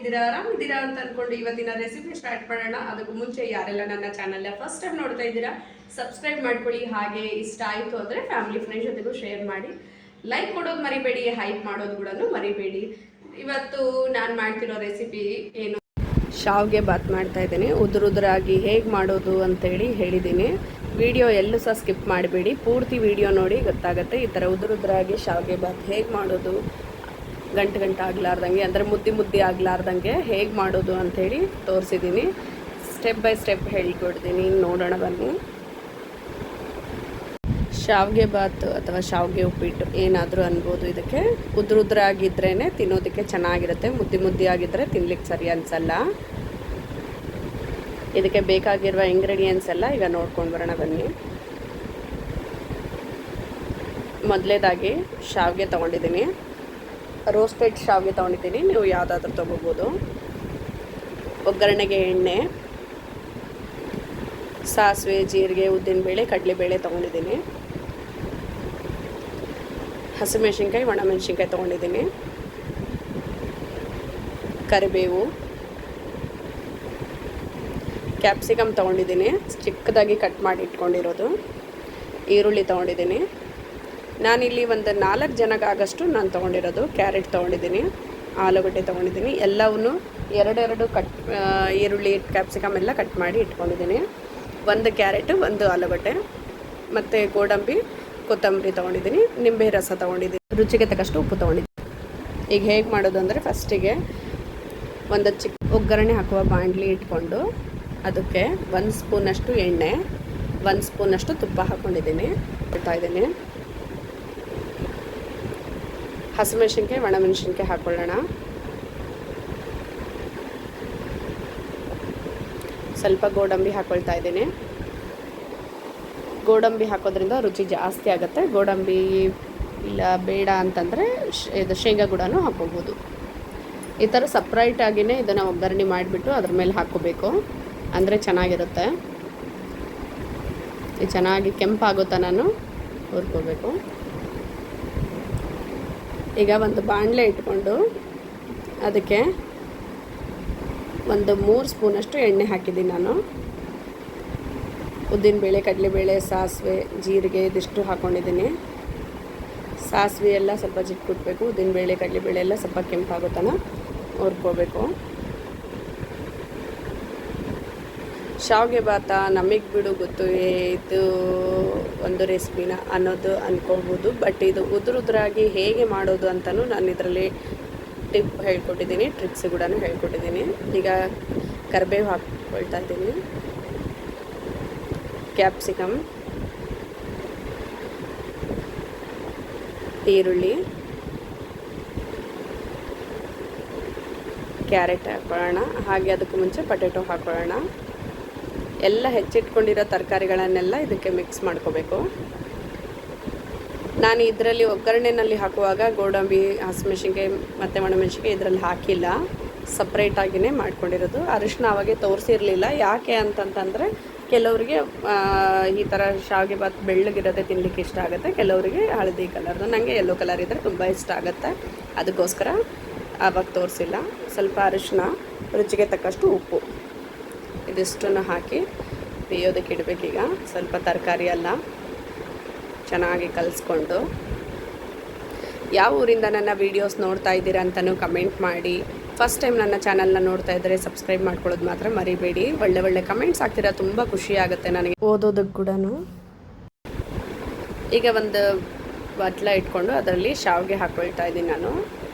ಹೇಗಿದ್ದೀರಾ, ಆರಾಮಿದ್ದೀರಾ ಅಂತ ಅನ್ಕೊಂಡು ಇವತ್ತಿನ ರೆಸಿಪಿ ಸ್ಟಾರ್ಟ್ ಮಾಡೋಣ. ಅದಕ್ಕೂ ಮುಂಚೆ ಯಾರೆಲ್ಲ ನನ್ನ ಚಾನಲ್ನ ಫಸ್ಟ್ ಟೈಮ್ ನೋಡ್ತಾ ಇದ್ದೀರಾ ಸಬ್ಸ್ಕ್ರೈಬ್ ಮಾಡ್ಕೊಳ್ಳಿ. ಹಾಗೆ ಇಷ್ಟ ಆಯಿತು ಅಂದರೆ ಫ್ಯಾಮಿಲಿ ಫ್ರೆಂಡ್ಸ್ ಜೊತೆಗೂ ಶೇರ್ ಮಾಡಿ. ಲೈಕ್ ಕೊಡೋದು ಮರಿಬೇಡಿ, ಹೈಪ್ ಮಾಡೋದು ಕೂಡ ಮರಿಬೇಡಿ. ಇವತ್ತು ನಾನು ಮಾಡ್ತಿರೋ ರೆಸಿಪಿ ಏನು, ಶಾವಿಗೆ ಬಾತ್ ಮಾಡ್ತಾ ಇದ್ದೀನಿ. ಉದುರಾಗಿ ಹೇಗೆ ಮಾಡೋದು ಅಂತೇಳಿ ಹೇಳಿದ್ದೀನಿ. ವಿಡಿಯೋ ಎಲ್ಲೂ ಸಹ ಸ್ಕಿಪ್ ಮಾಡಬೇಡಿ, ಪೂರ್ತಿ ವಿಡಿಯೋ ನೋಡಿ ಗೊತ್ತಾಗುತ್ತೆ. ಈ ಥರ ಉದುರಾಗಿ ಶಾವಿಗೆ ಬಾತ್ ಹೇಗೆ ಮಾಡೋದು, ಗಂಟು ಆಗಲಾರ್ದಂಗೆ ಅಂದರೆ ಮುದ್ದೆ ಆಗಲಾರ್ದಂಗೆ ಹೇಗೆ ಮಾಡೋದು ಅಂಥೇಳಿ ತೋರಿಸಿದ್ದೀನಿ. ಸ್ಟೆಪ್ ಬೈ ಸ್ಟೆಪ್ ಹೇಳಿಕೊಡ್ತೀನಿ, ನೋಡೋಣ ಬನ್ನಿ. ಶಾವಿಗೆ ಬಾತ್ ಅಥವಾ ಶಾವಿಗೆ ಉಪ್ಪಿಟ್ಟು ಏನಾದರೂ ಅನ್ಬೋದು. ಇದಕ್ಕೆ ಉದುರಾಗಿದ್ರೇ ತಿನ್ನೋದಕ್ಕೆ ಚೆನ್ನಾಗಿರುತ್ತೆ, ಮುದ್ದೆ ಆಗಿದ್ದರೆ ತಿನ್ಲಿಕ್ಕೆ ಸರಿ ಅನಿಸಲ್ಲ. ಇದಕ್ಕೆ ಬೇಕಾಗಿರುವ ಇಂಗ್ರೀಡಿಯೆಂಟ್ಸ್ ಎಲ್ಲ ಈಗ ನೋಡ್ಕೊಂಡು ಬರೋಣ ಬನ್ನಿ. ಮೊದಲೇದಾಗಿ ಶಾವಿಗೆ ತೊಗೊಂಡಿದ್ದೀನಿ, ರೋಸ್ಟೆಡ್ ಶಾವಿಗೆ ತೊಗೊಂಡಿದ್ದೀನಿ. ನೀವು ಯಾವುದಾದ್ರೂ ತೊಗೋಬೋದು. ಒಗ್ಗರಣೆಗೆ ಎಣ್ಣೆ, ಸಾಸಿವೆ, ಜೀರಿಗೆ, ಉದ್ದಿನಬೇಳೆ, ಕಡಲೆಬೇಳೆ ತೊಗೊಂಡಿದ್ದೀನಿ. ಹಸಿಮೆಣಸಿನ್ಕಾಯಿ, ಒಣಮೆಣಸಿನ್ಕಾಯಿ ತೊಗೊಂಡಿದ್ದೀನಿ. ಕರಿಬೇವು, ಕ್ಯಾಪ್ಸಿಕಮ್ ತೊಗೊಂಡಿದ್ದೀನಿ, ಚಿಕ್ಕದಾಗಿ ಕಟ್ ಮಾಡಿ ಇಟ್ಕೊಂಡಿರೋದು. ಈರುಳ್ಳಿ ತೊಗೊಂಡಿದ್ದೀನಿ. ನಾನಿಲ್ಲಿ ಒಂದು 4 ಜನಕ್ಕಾಗಷ್ಟು ನಾನು ತೊಗೊಂಡಿರೋದು. ಕ್ಯಾರೆಟ್ ತೊಗೊಂಡಿದ್ದೀನಿ, ಆಲೂಗಡ್ಡೆ ತೊಗೊಂಡಿದ್ದೀನಿ. ಎಲ್ಲವನ್ನೂ ಎರಡೆರಡು ಈರುಳ್ಳಿ, ಕ್ಯಾಪ್ಸಿಕಮ್ ಎಲ್ಲ ಕಟ್ ಮಾಡಿ ಇಟ್ಕೊಂಡಿದ್ದೀನಿ. 1 ಕ್ಯಾರೆಟು, 1 ಆಲೂಗಡ್ಡೆ ಮತ್ತು ಗೋಡಂಬಿ, ಕೊತ್ತಂಬರಿ ತೊಗೊಂಡಿದ್ದೀನಿ. ನಿಂಬೆ ರಸ ತೊಗೊಂಡಿದ್ದೀನಿ. ರುಚಿಗೆ ತಕ್ಕಷ್ಟು ಉಪ್ಪು ತೊಗೊಂಡಿದ್ದೀನಿ. ಈಗ ಹೇಗೆ ಮಾಡೋದು ಅಂದರೆ, ಫಸ್ಟಿಗೆ ಒಂದು ಚಿಕ್ಕ ಒಗ್ಗರಣೆ ಹಾಕುವ ಬಾಣಲಿ ಇಟ್ಕೊಂಡು ಅದಕ್ಕೆ 1 ಸ್ಪೂನಷ್ಟು ಎಣ್ಣೆ, 1 ಸ್ಪೂನಷ್ಟು ತುಪ್ಪ ಹಾಕ್ಕೊಂಡಿದ್ದೀನಿ. ಇದ್ದೀನಿ. ಹಸಿಮೆಣಸಿನ್ಕಾಯಿ, ಒಣಮೆಣಸಿನ್ಕಾಯಿ ಹಾಕ್ಕೊಳ್ಳೋಣ. ಸ್ವಲ್ಪ ಗೋಡಂಬಿ ಹಾಕ್ಕೊಳ್ತಾ ಇದ್ದೀನಿ. ಗೋಡಂಬಿ ಹಾಕೋದ್ರಿಂದ ರುಚಿ ಜಾಸ್ತಿ ಆಗುತ್ತೆ. ಗೋಡಂಬಿ ಇಲ್ಲ ಬೇಡ ಅಂತಂದರೆ ಇದು ಶೇಂಗಾ ಕೂಡ ಹಾಕ್ಕೋಬೋದು. ಈ ಥರ ಸಪ್ರೇಟಾಗಿಯೇ ಇದನ್ನು ಒಗ್ಗರಣೆ ಮಾಡಿಬಿಟ್ಟು ಅದ್ರ ಮೇಲೆ ಹಾಕ್ಕೋಬೇಕು, ಅಂದರೆ ಚೆನ್ನಾಗಿರುತ್ತೆ. ಇದು ಚೆನ್ನಾಗಿ ಕೆಂಪಾಗೋ ತನಕ ಹುರ್ಕೋಬೇಕು. ಈಗ ಒಂದು ಬಾಣಲೆ ಇಟ್ಕೊಂಡು ಅದಕ್ಕೆ ಒಂದು 3 ಸ್ಪೂನಷ್ಟು ಎಣ್ಣೆ ಹಾಕಿದ್ದೀನಿ ನಾನು. ಉದ್ದಿನಬೇಳೆ, ಕಡಲೆಬೇಳೆ, ಸಾಸಿವೆ, ಜೀರಿಗೆ ಇದಿಷ್ಟು ಹಾಕ್ಕೊಂಡಿದ್ದೀನಿ. ಸಾಸಿವೆ ಎಲ್ಲ ಸ್ವಲ್ಪ ಜಿಟ್ಬಿಟ್ಬೇಕು. ಉದ್ದಿನಬೇಳೆ, ಕಡಲೆಬೇಳೆ ಎಲ್ಲ ಸ್ವಲ್ಪ ಕೆಂಪಾಗೋ ತನಕ ಹುರ್ಕೋಬೇಕು. ಶಾವಿಗೆ ಬಾತ ನಮಗೆ ಬಿಡು ಗೊತ್ತು, ಇದು ಒಂದು ರೆಸಿಪಿನ ಅನ್ನೋದು ಅಂದ್ಕೊಳ್ಬೋದು. ಬಟ್ ಇದು ಉದುರಾಗಿ ಹೇಗೆ ಮಾಡೋದು ಅಂತಲೂ ನಾನು ಇದರಲ್ಲಿ ಟಿಪ್ ಹೇಳ್ಕೊಟ್ಟಿದ್ದೀನಿ, ಟ್ರಿಕ್ಸ್ ಕೂಡ ಹೇಳ್ಕೊಟ್ಟಿದ್ದೀನಿ. ಈಗ ಕರಿಬೇವು ಹಾಕ್ಕೊಳ್ತಾ ಇದ್ದೀನಿ, ಕ್ಯಾಪ್ಸಿಕಮ್, ಈರುಳ್ಳಿ, ಕ್ಯಾರೆಟ್ ಹಾಕೊಳ್ಳೋಣ. ಹಾಗೆ ಅದಕ್ಕೂ ಮುಂಚೆ ಪೊಟ್ಯಾಟೊ ಹಾಕೊಳ್ಳೋಣ. ಎಲ್ಲ ಹೆಚ್ಚಿಟ್ಕೊಂಡಿರೋ ತರಕಾರಿಗಳನ್ನೆಲ್ಲ ಇದಕ್ಕೆ ಮಿಕ್ಸ್ ಮಾಡ್ಕೋಬೇಕು. ನಾನು ಇದರಲ್ಲಿ ಒಗ್ಗರಣೆಯಲ್ಲಿ ಹಾಕುವಾಗ ಗೋಡಂಬಿ, ಹಸಿಮೆಣಸಿನ್ಕಾಯಿ ಮತ್ತು ಒಣಮೆಣಸಿನ್ಕಾಯಿ ಇದರಲ್ಲಿ ಹಾಕಿಲ್ಲ, ಸಪ್ರೇಟಾಗಿಯೇ ಮಾಡ್ಕೊಂಡಿರೋದು. ಅರಿಶಿನ ಅವಾಗೆ ತೋರಿಸಿರಲಿಲ್ಲ. ಯಾಕೆ ಅಂತಂತಂದರೆ ಕೆಲವರಿಗೆ ಈ ಥರ ಶಾವಿಗೆ ಬಾತ್ ಬೆಳ್ಳಗಿರೋದೇ ತಿನ್ನಲಿಕ್ಕೆ ಇಷ್ಟ ಆಗುತ್ತೆ, ಕೆಲವರಿಗೆ ಹಳದಿ ಕಲರ್ದು. ನನಗೆ ಯೆಲ್ಲೋ ಕಲರ್ ಇದ್ದರೆ ತುಂಬ ಇಷ್ಟ ಆಗುತ್ತೆ, ಅದಕ್ಕೋಸ್ಕರ ಆವಾಗ ತೋರಿಸಿಲ್ಲ. ಸ್ವಲ್ಪ ಅರಿಶಿನ, ರುಚಿಗೆ ತಕ್ಕಷ್ಟು ಉಪ್ಪು, ಇದಿಷ್ಟನ್ನು ಹಾಕಿ ಬೇಯೋದಕ್ಕೆ ಇಡಬೇಕೀಗ. ಸ್ವಲ್ಪ ತರಕಾರಿ ಎಲ್ಲ ಚೆನ್ನಾಗಿ ಕಲಿಸ್ಕೊಂಡು. ಯಾವ ಊರಿಂದ ನನ್ನ ವೀಡಿಯೋಸ್ ನೋಡ್ತಾ ಇದ್ದೀರಾ ಅಂತಲೂ ಕಮೆಂಟ್ ಮಾಡಿ. ಫಸ್ಟ್ ಟೈಮ್ ನನ್ನ ಚಾನಲ್ನ ನೋಡ್ತಾ ಇದ್ದರೆ ಸಬ್ಸ್ಕ್ರೈಬ್ ಮಾಡ್ಕೊಳ್ಳೋದು ಮಾತ್ರ ಮರಿಬೇಡಿ. ಒಳ್ಳೆ ಕಮೆಂಟ್ಸ್ ಆಗ್ತೀರಾ, ತುಂಬ ಖುಷಿ ಆಗುತ್ತೆ ನನಗೆ ಓದೋದಕ್ಕೆ ಕೂಡ. ಈಗ ಒಂದು ಬಟ್ಲ ಇಟ್ಕೊಂಡು ಅದರಲ್ಲಿ ಶಾವಿಗೆ ಹಾಕ್ಕೊಳ್ತಾ ಇದ್ದೀನಿ ನಾನು.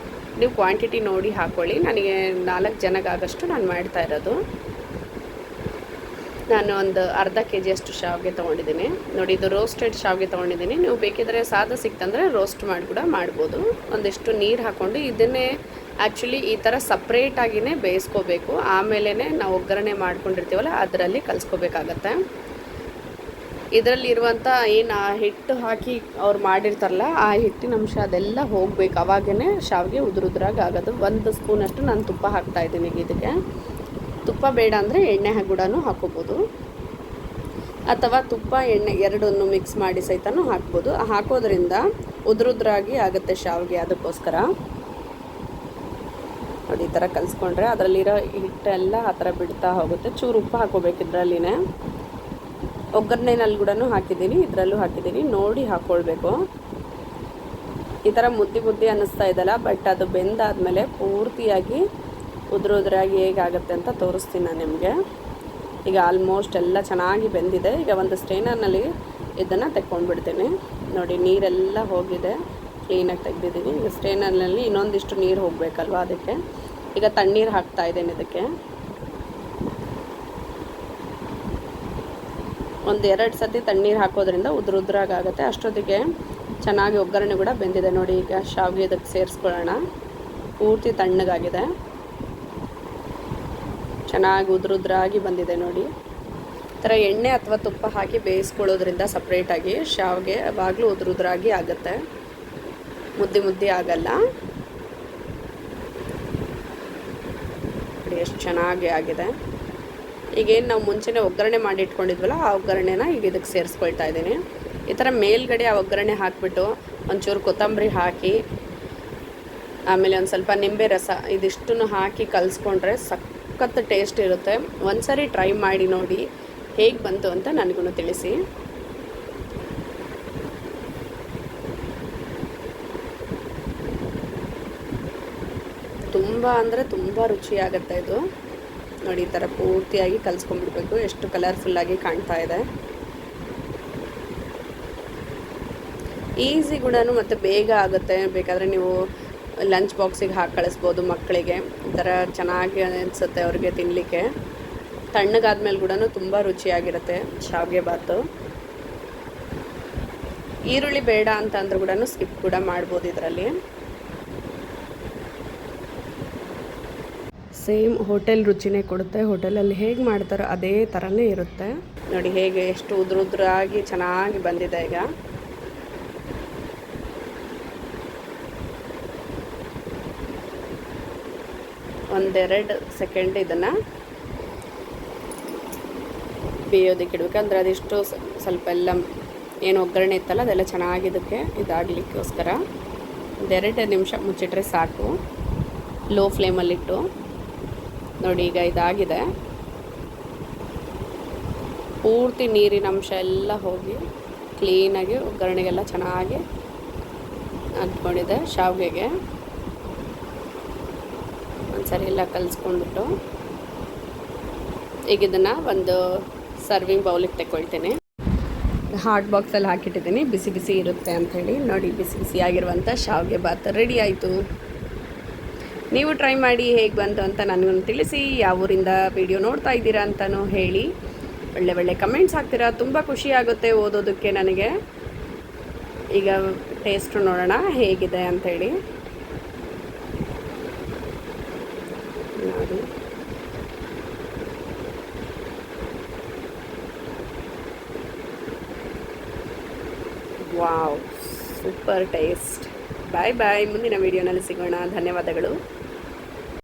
ನೀವು ಕ್ವಾಂಟಿಟಿ ನೋಡಿ ಹಾಕ್ಕೊಳ್ಳಿ. ನನಗೆ 4 ಜನಕ್ಕಾಗಷ್ಟು ನಾನು ಮಾಡ್ತಾ ಇರೋದು. ನಾನು ಒಂದು ಅರ್ಧ kg ಶಾವಿಗೆ ತೊಗೊಂಡಿದ್ದೀನಿ. ನೋಡಿ, ಇದು ರೋಸ್ಟೆಡ್ ಶಾವಿಗೆ ತೊಗೊಂಡಿದ್ದೀನಿ. ನೀವು ಬೇಕಿದ್ರೆ ಸಾದ ಸಿಕ್ತಂದರೆ ರೋಸ್ಟ್ ಮಾಡಿ ಕೂಡ ಮಾಡ್ಬೋದು. ಒಂದಿಷ್ಟು ನೀರು ಹಾಕ್ಕೊಂಡು ಇದನ್ನೇ ಆ್ಯಕ್ಚುಲಿ ಈ ಥರ ಸಪ್ರೇಟಾಗಿಯೇ ಬೇಯಿಸ್ಕೋಬೇಕು. ಆಮೇಲೆ ನಾವು ಒಗ್ಗರಣೆ ಮಾಡ್ಕೊಂಡಿರ್ತೀವಲ್ಲ ಅದರಲ್ಲಿ ಕಲಿಸ್ಕೋಬೇಕಾಗತ್ತೆ. ಇದರಲ್ಲಿರುವಂಥ ಏನು ಆ ಹಿಟ್ಟು ಹಾಕಿ ಅವ್ರು ಮಾಡಿರ್ತಾರಲ್ಲ ಆ ಹಿಟ್ಟಿನ ಅಂಶ ಅದೆಲ್ಲ ಹೋಗಬೇಕು. ಅವಾಗೇ ಶಾವಿಗೆ ಉದುರಾಗಿ ಆಗೋದು. 1 ಸ್ಪೂನಷ್ಟು ನಾನು ತುಪ್ಪ ಹಾಕ್ತಾಯಿದ್ದೀನಿ. ಇದಕ್ಕೆ ತುಪ್ಪ ಬೇಡ ಅಂದರೆ ಎಣ್ಣೆ ಕೂಡ ಹಾಕ್ಕೋಬೋದು, ಅಥವಾ ತುಪ್ಪ ಎಣ್ಣೆ ಎರಡನ್ನು ಮಿಕ್ಸ್ ಮಾಡಿ ಸಹಿತನೂ ಹಾಕ್ಬೋದು. ಹಾಕೋದ್ರಿಂದ ಉದುರಾಗಿ ಆಗುತ್ತೆ ಶಾವಿಗೆ, ಅದಕ್ಕೋಸ್ಕರ. ನೋಡಿ ಈ ಥರ ಕಲಿಸ್ಕೊಂಡ್ರೆ ಅದರಲ್ಲಿರೋ ಹಿಟ್ಟೆಲ್ಲ ಆ ಥರ ಬಿಡ್ತಾ ಹೋಗುತ್ತೆ. ಚೂರು ಉಪ್ಪು ಹಾಕೋಬೇಕು ಇದರಲ್ಲಿನೇ. ಒಗ್ಗರಣೆನಲ್ಲಿ ಕೂಡ ಹಾಕಿದ್ದೀನಿ, ಇದರಲ್ಲೂ ಹಾಕಿದ್ದೀನಿ, ನೋಡಿ ಹಾಕ್ಕೊಳ್ಬೇಕು. ಈ ಥರ ಮುದ್ದೆ ಅನ್ನಿಸ್ತಾ ಇದೆಯಲ್ಲ, ಬಟ್ ಅದು ಬೆಂದಾದಮೇಲೆ ಪೂರ್ತಿಯಾಗಿ ಉದುರಾಗಿ ಹೇಗಾಗುತ್ತೆ ಅಂತ ತೋರಿಸ್ತೀನಿ ನಾನು ನಿಮಗೆ. ಈಗ ಆಲ್ಮೋಸ್ಟ್ ಎಲ್ಲ ಚೆನ್ನಾಗಿ ಬೆಂದಿದೆ. ಈಗ ಒಂದು ಸ್ಟ್ರೈನರ್ನಲ್ಲಿ ಇದನ್ನು ತೆಕ್ಕೊಂಡ್ಬಿಡ್ತೀನಿ. ನೋಡಿ ನೀರೆಲ್ಲ ಹೋಗಿದೆ, ಕ್ಲೀನಾಗಿ ತೆಗೆದಿದ್ದೀನಿ. ಈಗ ಸ್ಟ್ರೈನರ್ನಲ್ಲಿ ಇನ್ನೊಂದಿಷ್ಟು ನೀರು ಹೋಗಬೇಕಲ್ವ, ಅದಕ್ಕೆ ಈಗ ತಣ್ಣೀರು ಹಾಕ್ತಾ ಇದ್ದೀನಿ. ಇದಕ್ಕೆ ಒಂದು 2 ಸತಿ ತಣ್ಣೀರು ಹಾಕೋದ್ರಿಂದ ಉದುರಾಗುತ್ತೆ. ಅಷ್ಟೊತ್ತಿಗೆ ಚೆನ್ನಾಗಿ ಒಗ್ಗರಣೆ ಕೂಡ ಬೆಂದಿದೆ. ನೋಡಿ ಈಗ ಶಾವಿಗೆ ಇದಕ್ಕೆ ಸೇರಿಸ್ಕೊಳ್ಳೋಣ. ಪೂರ್ತಿ ತಣ್ಣಗಾಗಿದೆ, ಚೆನ್ನಾಗಿ ಉದುರಾಗಿ ಬಂದಿದೆ ನೋಡಿ. ಈ ಥರ ಎಣ್ಣೆ ಅಥವಾ ತುಪ್ಪ ಹಾಕಿ ಬೇಯಿಸ್ಕೊಳ್ಳೋದ್ರಿಂದ ಸಪ್ರೇಟಾಗಿ ಶಾವಿಗೆ ಯಾವಾಗಲೂ ಉದುರಾಗಿ ಆಗುತ್ತೆ, ಮುದ್ದೆ ಆಗಲ್ಲ. ನೋಡಿ ಎಷ್ಟು ಚೆನ್ನಾಗಿ ಆಗಿದೆ. ಈಗೇನು ನಾವು ಮುಂಚೆನೇ ಒಗ್ಗರಣೆ ಮಾಡಿ ಇಟ್ಕೊಂಡಿದ್ವಲ್ಲ, ಆ ಒಗ್ಗರಣೆನ ಈಗ ಇದಕ್ಕೆ ಸೇರಿಸ್ಕೊಳ್ತಾ ಇದ್ದೀನಿ. ಈ ಥರ ಮೇಲ್ಗಡೆ ಆ ಒಗ್ಗರಣೆ ಹಾಕಿಬಿಟ್ಟು ಒಂಚೂರು ಕೊತ್ತಂಬರಿ ಹಾಕಿ, ಆಮೇಲೆ ಒಂದು ಸ್ವಲ್ಪ ನಿಂಬೆ ರಸ ಇದಿಷ್ಟನ್ನು ಹಾಕಿ ಕಲಿಸ್ಕೊಂಡ್ರೆ ಸಖತ್ ಟೇಸ್ಟ್ ಇರುತ್ತೆ. ಒಂದು ಸರಿ ಟ್ರೈ ಮಾಡಿ ನೋಡಿ, ಹೇಗೆ ಬಂತು ಅಂತ ನನಗೂ ತಿಳಿಸಿ. ತುಂಬ ಅಂದರೆ ತುಂಬ ರುಚಿಯಾಗುತ್ತೆ ಇದು. ನೋಡಿ ಈ ಥರ ಪೂರ್ತಿಯಾಗಿ ಕಲಿಸ್ಕೊಂಡ್ಬಿಡ್ಬೇಕು. ಎಷ್ಟು ಕಲರ್ಫುಲ್ಲಾಗಿ ಕಾಣ್ತಾ ಇದೆ. ಈಸಿ ಕೂಡ ಮತ್ತು ಬೇಗ ಆಗುತ್ತೆ. ಬೇಕಾದರೆ ನೀವು ಲಂಚ್ ಬಾಕ್ಸಿಗೆ ಹಾಕಿ ಕಳಿಸ್ಬೋದು ಮಕ್ಕಳಿಗೆ. ಈ ಥರ ಚೆನ್ನಾಗಿ ಅನಿಸುತ್ತೆ ಅವ್ರಿಗೆ ತಿನ್ನಲಿಕ್ಕೆ. ತಣ್ಣಗಾದ್ಮೇಲೆ ಕೂಡ ತುಂಬ ರುಚಿಯಾಗಿರುತ್ತೆ ಶಾವಿಗೆ ಬಾತು. ಈರುಳ್ಳಿ ಬೇಡ ಅಂತ ಅಂದ್ರೂ ಕೂಡ ಸ್ಕಿಪ್ ಕೂಡ ಮಾಡ್ಬೋದು ಇದರಲ್ಲಿ. ಸೇಮ್ ಹೋಟೆಲ್ ರುಚಿನೇ ಕೊಡುತ್ತೆ. ಹೋಟೆಲಲ್ಲಿ ಹೇಗೆ ಮಾಡ್ತಾರೋ ಅದೇ ಥರನೇ ಇರುತ್ತೆ. ನೋಡಿ ಹೇಗೆ ಎಷ್ಟು ಉದುರಾಗಿ ಚೆನ್ನಾಗಿ ಬಂದಿದೆ. ಈಗ ಒಂದೆರಡು ಸೆಕೆಂಡ್ ಇದನ್ನು ಬೇಯೋದಕ್ಕೆ ಇಡಬೇಕು. ಅಂದರೆ ಅದಿಷ್ಟು ಸ್ವಲ್ಪ ಎಲ್ಲ ಏನು ಒಗ್ಗರಣೆ ಇತ್ತಲ್ಲ ಅದೆಲ್ಲ ಚೆನ್ನಾಗಿ ಇದಕ್ಕೆ ಇದಾಗಲಿಕ್ಕೋಸ್ಕರ 2 ನಿಮಿಷ ಮುಚ್ಚಿಟ್ರೆ ಸಾಕು, ಲೋ ಫ್ಲೇಮಲ್ಲಿಟ್ಟು. ನೋಡಿ ಈಗ ಇದಾಗಿದೆ. ಪೂರ್ತಿ ನೀರಿನ ಅಂಶ ಎಲ್ಲ ಹೋಗಿ ಕ್ಲೀನಾಗಿ ಒಗ್ಗರಣೆಗೆಲ್ಲ ಚೆನ್ನಾಗಿ ಅಂಟ್ಕೊಂಡಿದೆ. ಶಾವಿಗೆಗೆ ಒಂದ್ಸರಿ ಎಲ್ಲ ಕಲಿಸ್ಕೊಂಡ್ಬಿಟ್ಟು ಈಗ ಇದನ್ನು ಒಂದು ಸರ್ವಿಂಗ್ ಬೌಲಿಗೆ ತೆಕ್ಕೊಳ್ತೀನಿ. ಹಾಟ್ ಬಾಕ್ಸಲ್ಲಿ ಹಾಕಿಟ್ಟಿದ್ದೀನಿ, ಬಿಸಿ ಬಿಸಿ ಇರುತ್ತೆ ಅಂಥೇಳಿ. ನೋಡಿ ಬಿಸಿ ಬಿಸಿಯಾಗಿರುವಂಥ ಶಾವಿಗೆ ಬಾತ್ ರೆಡಿ ಆಯಿತು. ನೀವು ಟ್ರೈ ಮಾಡಿ ಹೇಗೆ ಬಂತು ಅಂತ ನನಗೂ ತಿಳಿಸಿ. ಯಾವ ಊರಿಂದ ವಿಡಿಯೋ ನೋಡ್ತಾ ಇದ್ದೀರಾ ಅಂತಲೂ ಹೇಳಿ. ಒಳ್ಳೆ ಕಮೆಂಟ್ಸ್ ಹಾಕ್ತೀರಾ, ತುಂಬ ಖುಷಿಯಾಗುತ್ತೆ ಓದೋದಕ್ಕೆ ನನಗೆ. ಈಗ ಟೇಸ್ಟ್ ನೋಡೋಣ ಹೇಗಿದೆ ಅಂಥೇಳಿ. ನೋಡಿ ವಾವ್, ಸೂಪರ್ ಟೇಸ್ಟ್. ಬಾಯ್ ಬಾಯ್. ಮುಂದಿನ ವಿಡಿಯೋನಲ್ಲಿ ಸಿಗೋಣ. ಧನ್ಯವಾದಗಳು.